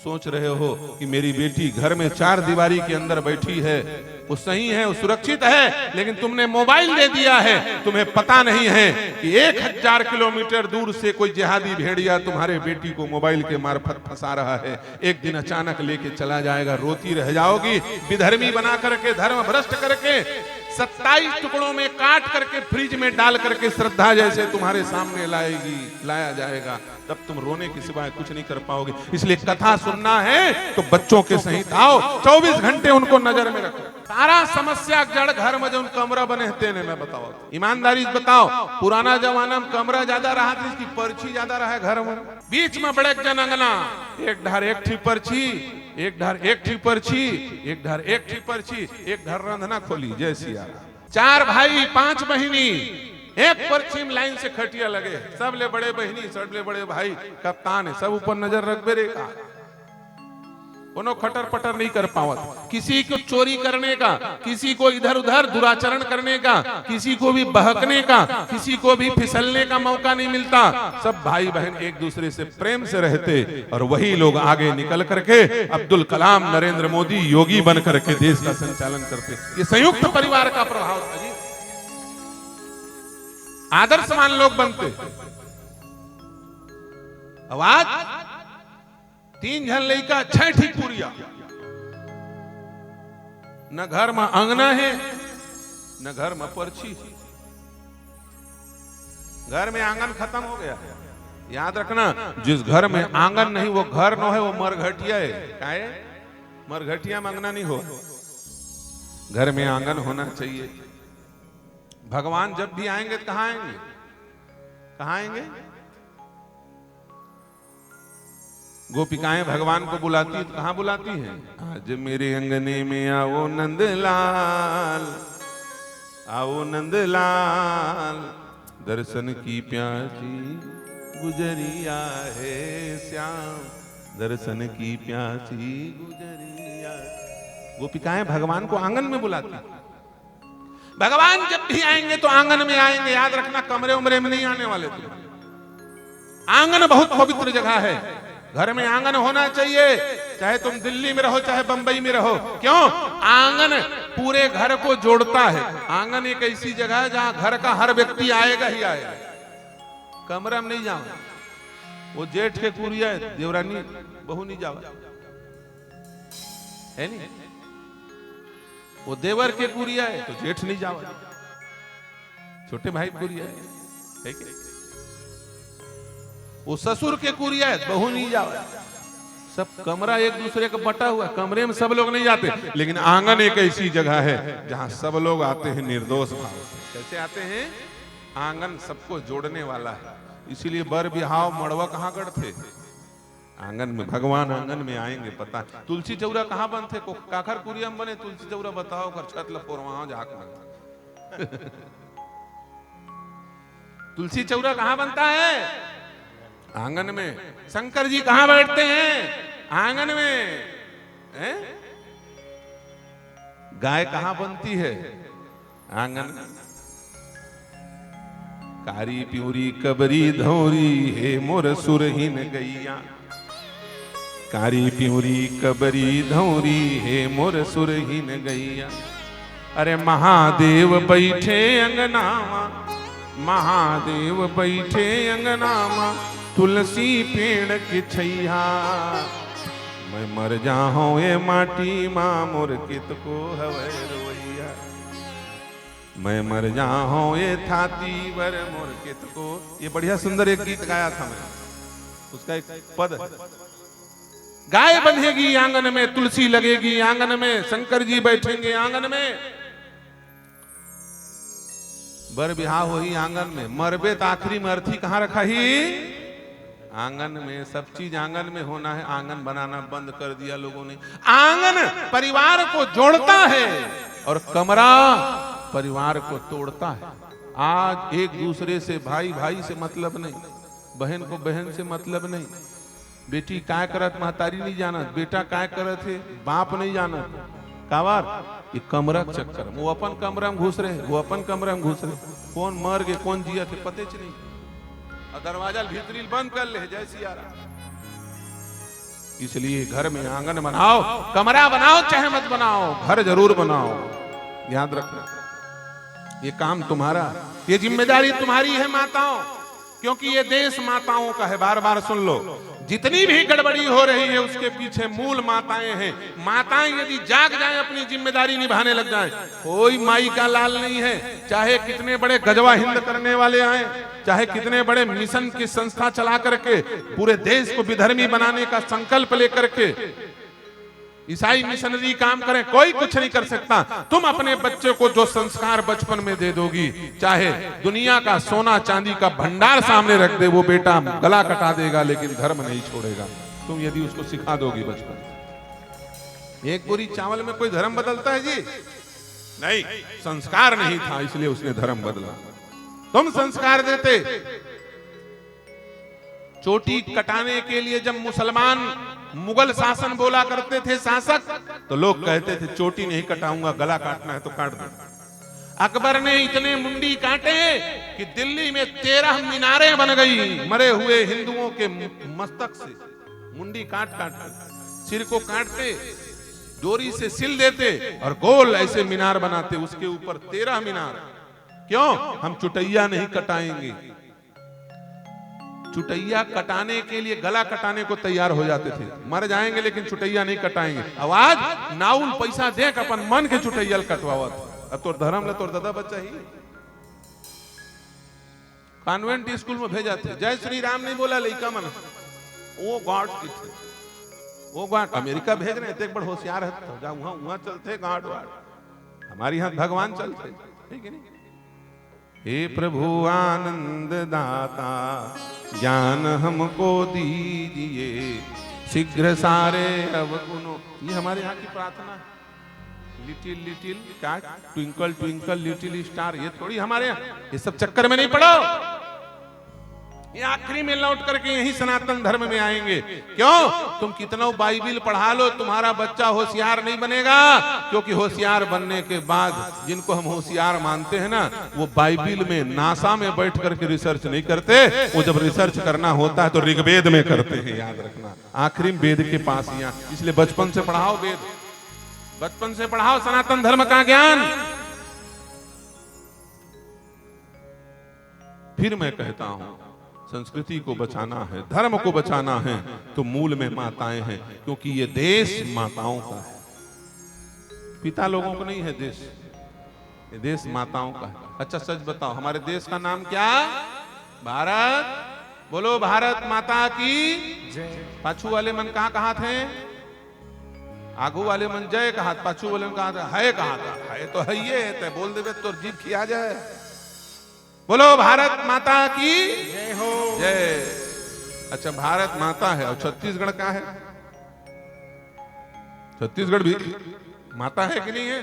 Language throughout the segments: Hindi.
सोच रहे हो कि मेरी बेटी घर में चार दीवारी के अंदर बैठी है, वो सही है, वो सुरक्षित है, लेकिन तुमने मोबाइल दे दिया है। तुम्हें पता नहीं है कि 1000 किलोमीटर दूर से कोई जिहादी भेड़िया तुम्हारे बेटी को मोबाइल के मार्फत फंसा रहा है। एक दिन अचानक लेके चला जाएगा, रोती रह जाओगी, विधर्मी बना करके, धर्म भ्रष्ट करके, 27 टुकड़ों में काट करके फ्रिज में डाल करके श्रद्धा जैसे तुम्हारे सामने लाया जाएगा। तब तुम रोने के सिवाय कुछ नहीं कर पाओगे। इसलिए कथा सुनना है तो बच्चों के सहित आओ, 24 घंटे उनको नजर में रखो। सारा समस्या जड़ घर में जो कमरा बने तेने में बताओ, ईमानदारी से बताओ। पुराना जमाना में कमरा ज्यादा रहा था, इसकी पर्ची ज्यादा रहा है घर में। बीच में बड़े जन अंगना, एक ढार एक ठी पर्ची, एक ढार एक ठी पर्ची, एक ढार एक ठी पर्ची, एक ढार रंधना खोली। जय सिया राम। 4 भाई 5 बहिनी, एक पर्ची में लाइन से खटिया लगे, सब ले बड़े बहिनी, सब ले बड़े भाई, कप्तान है, सब ऊपर नजर रख बेरे का। कोनो खटर पटर नहीं कर पावत। किसी को चोरी करने का, किसी को इधर उधर दुराचरण करने का, किसी को भी बहकने का, किसी को भी फिसलने का मौका नहीं मिलता। सब भाई बहन एक दूसरे से प्रेम से रहते, और वही लोग आगे निकल करके अब्दुल कलाम, नरेंद्र मोदी, योगी बन करके देश का संचालन करते। ये संयुक्त परिवार का प्रभाव था जी। आदर्शवान लोग बनते। आवाज 3 जन लड़का 6 ठीक पुरिया। न घर में अंगना है, न घर में पर्ची। घर में आंगन खत्म हो गया। याद रखना, जिस घर में आंगन नहीं वो घर न है, वो मरघटिया है। क्या है? मरघटिया में अंगना नहीं हो। घर में आंगन होना चाहिए। भगवान जब भी आएंगे तो कहां आएंगे? कहां आएंगे? गोपिकाएं भगवान को बुलाती तो कहां बुलाती हैं? आज मेरे अंगने में आओ नंदलाल, आओ नंदलाल, दर्शन की प्यासी गुजरिया है श्याम, दर्शन की प्यासी गुजरिया। गोपिकाएं भगवान को आंगन में बुलाती। भगवान जब भी आएंगे तो आंगन में आएंगे। याद रखना, कमरे उमरे में नहीं आने वाले तुम। आंगन बहुत पवित्र जगह है। घर में आंगन होना चाहिए, चाहे तुम दिल्ली में रहो, चाहे बंबई में रहो। क्यों? आंगन पूरे घर को जोड़ता है। आंगन एक ऐसी जगह है जहां घर का हर व्यक्ति आएगा ही आएगा। कमरा में नहीं जाओ, वो जेठ के कुरिया है, देवरानी बहू नहीं जाओ, है नहीं? वो देवर के कुरिया है तो जेठ नहीं जाओ, छोटे भाई कुरिया है क्या? वो ससुर के कुरिया है, बहू नहीं जाओ। सब कमरा एक दूसरे का बटा हुआ, कमरे में सब लोग नहीं जाते। लेकिन आंगन एक ऐसी जगह है जहां सब लोग आते हैं निर्दोष भाव से। कैसे आते हैं? आंगन सबको जोड़ने वाला है। इसीलिए बर बिहाव मड़वा कहां करते? आंगन में। भगवान आंगन में आएंगे। पता तुलसी चौरा कहां बनते? काखर कुरिया में बने तुलसी चौरा, बताओ कर छत लपोरवा झाक में। तुलसी चौरा कहां बनता है? आंगन में। शंकर जी कहां बैठते हैं? आंगन में। हैं? गाय कहां बनती है? आंगन में। कारी प्यूरी कबरी धौरी हे मोर सुरहीन गैया, कारी प्यूरी कबरी धौरी हे मोर सुरहीन गैया। अरे महादेव बैठे अंगनामा, महादेव बैठे अंगनामा, तुलसी पेड़ के छैया। मैं मर जाऊं ये माटी मां, मोर कित को हवे रोइया। मैं मर जाऊं ये थाती वर, मोर कित को। ये बढ़िया सुंदर एक गीत गाया था मैं, उसका एक पद। गाय बंधेगी आंगन में, तुलसी लगेगी आंगन में, शंकर जी बैठेंगे आंगन में। बर बिहाव हो ही आंगन में। मरबे तो आखिरी में अर्थी कहां रखा ही? आंगन में। सब चीज आंगन में होना है। आंगन बनाना बंद कर दिया लोगों ने। आंगन परिवार को जोड़ता है और कमरा परिवार को तोड़ता है। आज एक दूसरे से, भाई भाई से मतलब नहीं, बहन को बहन से मतलब नहीं। बेटी काय करत महतारी नहीं जानत, बेटा काय करत है बाप नहीं जानत। कावार ये कमरा चक्कर, वो अपन कमरा में घुस रहे, वो अपन कमरा में घुस रहे। कौन मर गए कौन जिया थे पते च नहीं। और दरवाजा भीतरी बंद कर ले। जय सिया राम। इसलिए घर में आंगन बनाओ, कमरा बनाओ चाहे मत बनाओ, घर जरूर बनाओ। याद रखना, ये काम तुम्हारा, ये जिम्मेदारी तुम्हारी है माताओं, क्योंकि ये देश माताओं का है। बार बार सुन लो, जितनी भी गड़बड़ी हो रही है उसके पीछे मूल माताएं हैं। माताएं यदि जाग जाएं, अपनी जिम्मेदारी निभाने लग जाएं, कोई माई का लाल नहीं है। चाहे कितने बड़े गजवा हिंद करने वाले आए, चाहे कितने बड़े मिशन की संस्था चला करके पूरे देश को विधर्मी बनाने का संकल्प लेकर के ईसाई मिशनरी काम करें, कोई कुछ नहीं कर सकता। तुम अपने बच्चे को जो संस्कार बचपन में दे दोगी, चाहे दुनिया का सोना चांदी का भंडार सामने रख दे, वो बेटा गला कटा देगा लेकिन धर्म नहीं छोड़ेगा। तुम यदि उसको सिखा दोगी बचपन। एक बोरी चावल में कोई धर्म बदलता है जी? नहीं, संस्कार नहीं था इसलिए उसने धर्म बदला। तुम संस्कार देते। चोटी कटाने के लिए जब मुसलमान मुगल शासन बोला करते थे शासक, तो लोग कहते थे चोटी नहीं कटाऊंगा, गला काटना है तो काट दो। अकबर ने इतने मुंडी काटे कि दिल्ली में 13 मीनारें बन गई मरे हुए हिंदुओं के मस्तक से। मुंडी काट काट कर सिर को काटते, डोरी से सिल देते और गोल ऐसे मीनार बनाते, उसके ऊपर 13 मीनार। क्यों? हम चुटैया नहीं कटाएंगे। चुटैया कटाने के लिए गला कटाने को तैयार हो जाते थे, मर जाएंगे लेकिन चुटैया नहीं कटाएंगे। आवाज नाउल पैसा देख अपन मन के चुटैया कटवावत। अब तो धर्म ले तोर दादा बच्चा ही कॉन्वेंट स्कूल में भेजा थे, जय श्री राम नहीं बोला लइका मन, वो गॉड की थे, वो गॉड अमेरिका भेज रहे थे। एक बड़ होशियार है, तो जा वहां चलते गॉड वाड, हमारे यहाँ भगवान चलते, ठीक है नहीं। हे प्रभु आनंद दाता ज्ञान हमको दीजिए, शीघ्र सारे अवगुणों। ये हमारे यहाँ की प्रार्थना है। Little little star, twinkle twinkle little star, ये थोड़ी हमारे यहाँ, ये सब चक्कर में नहीं पड़ो। ये आखिरी में लौट करके यही सनातन धर्म में आएंगे। क्यों? तुम कितना बाइबिल पढ़ा लो, तुम्हारा बच्चा होशियार नहीं बनेगा, क्योंकि होशियार बनने के बाद जिनको हम होशियार मानते हैं ना, वो बाइबिल में नासा में बैठ करके रिसर्च नहीं करते। वो जब रिसर्च करना होता है तो ऋग्वेद में करते हैं, याद रखना। आखिरी वेद के पास यहाँ, इसलिए बचपन से पढ़ाओ वेद, बचपन से पढ़ाओ सनातन धर्म का ज्ञान। फिर मैं कहता हूं, संस्कृति को बचाना है, धर्म को बचाना है, तो मूल में माताएं हैं, क्योंकि ये देश माताओं का है। पिता लोगों को नहीं है देश, ये देश माताओं का है। अच्छा सच बताओ, हमारे देश का नाम क्या? भारत। बोलो भारत माता की जय। पाछू वाले मन कहाँ थे? आगू वाले मन जय कहा, पाछू वाले मन कहा था है, कहा था है तो है, ये बोल देवे तो जीभ खिया जाए। बोलो भारत माता की जय हो जय। अच्छा भारत माता है, और छत्तीसगढ़ का है? छत्तीसगढ़ भी माता है कि नहीं है?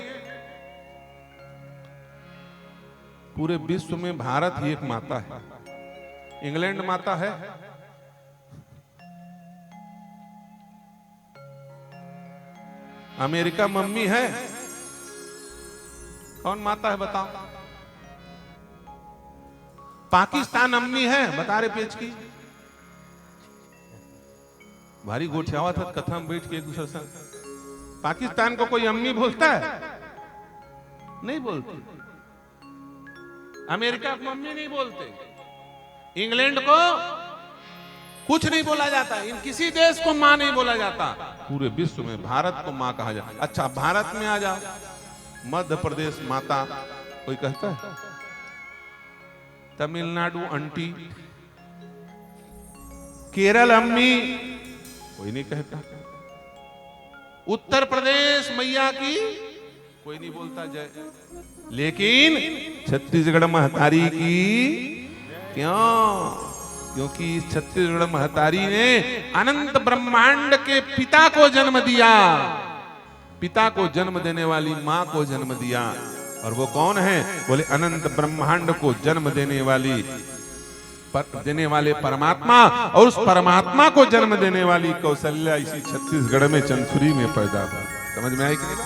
पूरे विश्व में भारत ही एक माता है। इंग्लैंड माता है? अमेरिका मम्मी है? कौन माता है बताओ? पाकिस्तान अम्मी है? बता रहे पेज की भारी गोठियावा था कथा में बैठ के एक दूसरे से। पाकिस्तान को कोई अम्मी बोलता है? नहीं बोलते। अमेरिका को मम्मी नहीं बोलते। इंग्लैंड को कुछ नहीं बोला जाता, इन किसी देश को मां नहीं बोला जाता। पूरे विश्व में भारत को मां कहा जाता। अच्छा भारत में आ जाओ, मध्य प्रदेश माता कोई कहता है? तमिलनाडु आंटी, केरल अम्मी, कोई नहीं कहता। उत्तर प्रदेश मैया की कोई नहीं बोलता जय। लेकिन छत्तीसगढ़ महतारी की क्यों? क्योंकि छत्तीसगढ़ महतारी ने अनंत ब्रह्मांड के पिता को जन्म दिया। पिता को जन्म देने वाली मां को जन्म दिया। और वो कौन है? बोले अनंत ब्रह्मांड को जन्म देने वाले परमात्मा। और उस परमात्मा को जन्म देने वाली कौशल्या इसी छत्तीसगढ़ में चंदखुरी में पैदा हुआ। समझ में आई कि नहीं?